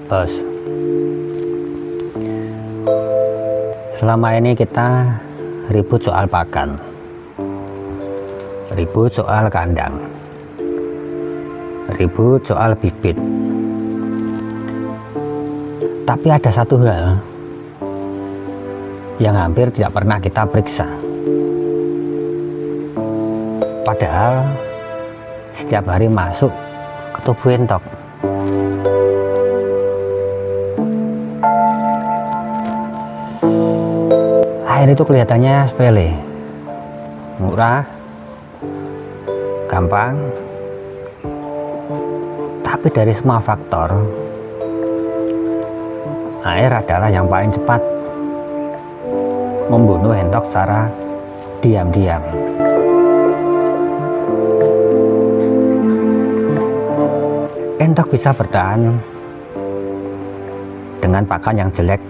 Bos, selama ini kita ribut soal pakan, ribut soal kandang, ribut soal bibit. Tapi ada satu hal yang hampir tidak pernah kita periksa. Padahal setiap hari masuk ke tubuh entok. Air itu kelihatannya sepele, murah, gampang, tapi dari semua faktor, air adalah yang paling cepat membunuh entok secara diam-diam. Entok bisa bertahan dengan pakan yang jelek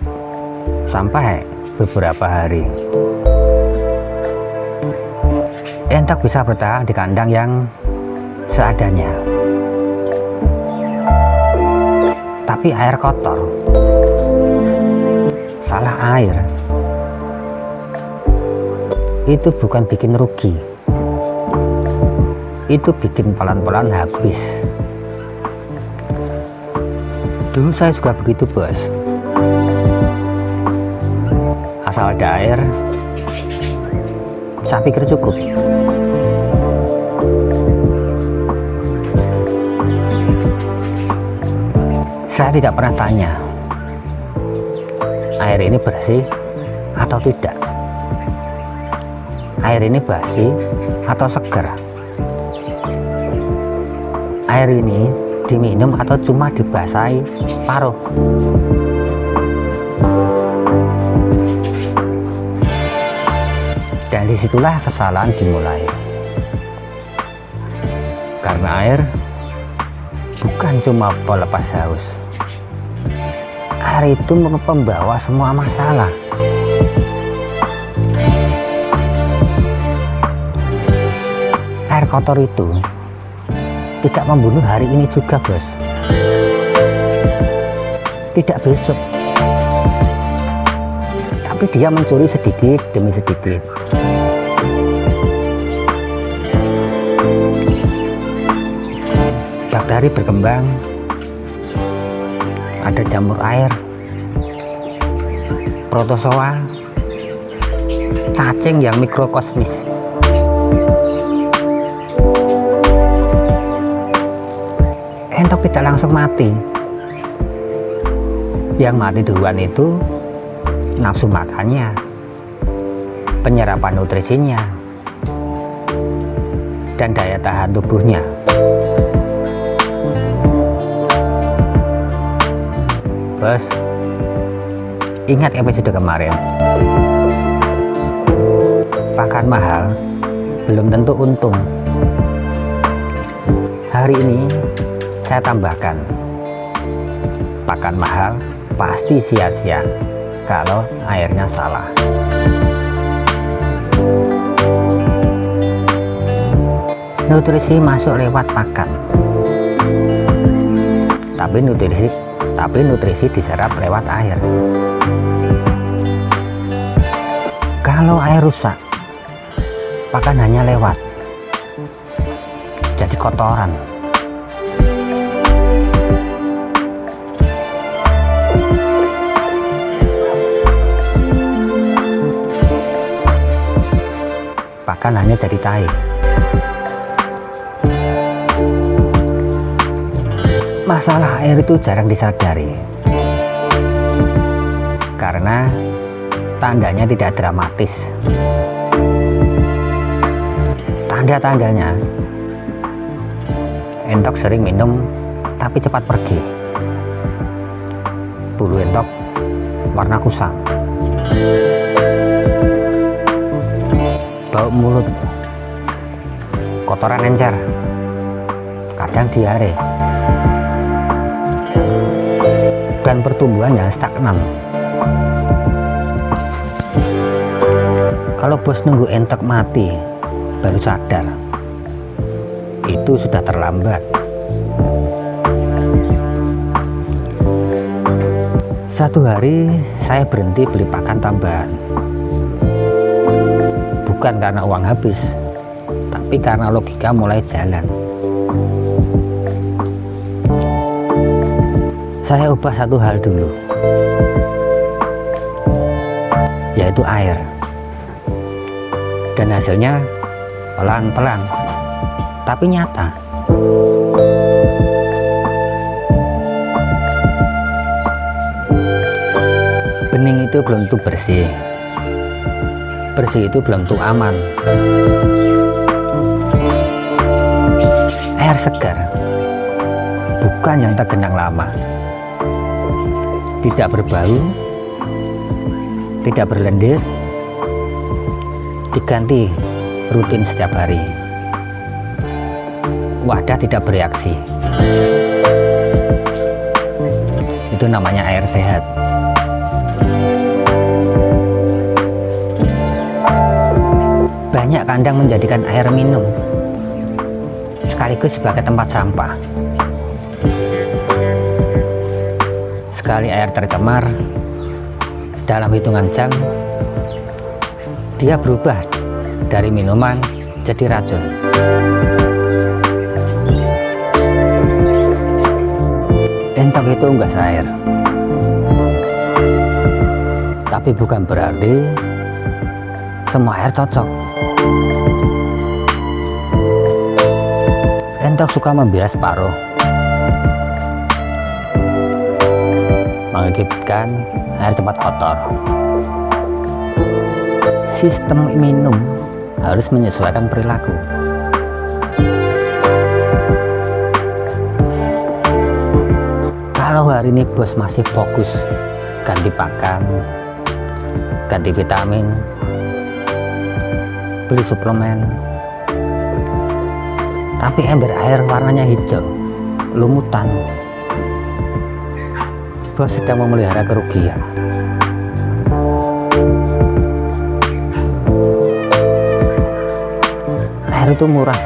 sampai beberapa hari. Entok bisa bertahan di kandang yang seadanya. Tapi air kotor, salah air, itu bukan bikin rugi, itu bikin pelan-pelan habis. Dulu saya juga begitu, bos. Asal ada air, saya pikir cukup. Saya tidak pernah tanya, air ini bersih atau tidak? Air ini basi atau segar? Air ini diminum atau cuma dibasahi paruh? Dan disitulah kesalahan dimulai. Karena air bukan cuma pelepas haus. Air itu membawa semua masalah. Air kotor itu tidak membunuh hari ini juga, bos. Tidak besok. Tapi dia mencuri sedikit demi sedikit. Bakteri berkembang, ada jamur air, protozoa, cacing yang mikrokosmis. Entok tidak langsung mati. Yang mati duluan itu nafsu makannya, penyerapan nutrisinya, dan daya tahan tubuhnya. Bos, ingat episode kemarin, pakan mahal belum tentu untung. Hari ini saya tambahkan, pakan mahal pasti sia-sia kalau airnya salah. Nutrisi masuk lewat pakan, tapi nutrisi diserap lewat air. Kalau air rusak, pakan hanya lewat, jadi kotoran. Pakan hanya jadi tai. Masalah air itu jarang disadari karena tandanya tidak dramatis. Tanda-tandanya, entok sering minum tapi cepat pergi. Bulu entok warna kusam, bau mulut, kotoran encer, kadang diare, dan pertumbuhan yang stagnan. Kalau bos nunggu entok mati baru sadar, itu sudah terlambat. Satu hari saya berhenti beli pakan tambahan. Bukan karena uang habis, tapi karena logika mulai jalan. Saya ubah satu hal dulu, yaitu air. Dan hasilnya pelan-pelan, tapi nyata. Bening itu belum tentu bersih, bersih itu belum tentu aman. Air segar, bukan yang tergenang lama, tidak berbau, tidak berlendir, diganti rutin setiap hari. Wadah tidak bereaksi. Itu namanya air sehat. Banyak kandang menjadikan air minum sekaligus sebagai tempat sampah. Sekali air tercemar, dalam hitungan jam dia berubah dari minuman jadi racun. Entok itu unggas air, tapi bukan berarti semua air cocok. Entok suka membilas separuh, mengakibatkan air cepat kotor. Sistem minum harus menyesuaikan perilaku. Kalau hari ini bos masih fokus ganti pakan, ganti vitamin, beli suplemen, tapi ember air warnanya hijau, lumutan, bos sedang memelihara kerugian. Air itu murah,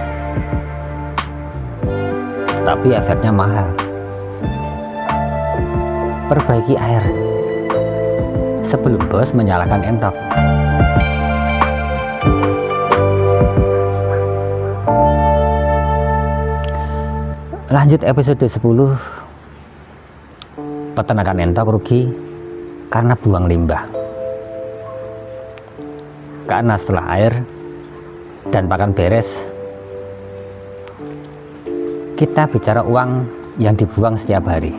tapi efeknya mahal. Perbaiki air sebelum bos menyalakan entok. Lanjut episode 10. Peternakan entok rugi karena buang limbah. Karena setelah air dan pakan beres, kita bicara uang yang dibuang setiap hari.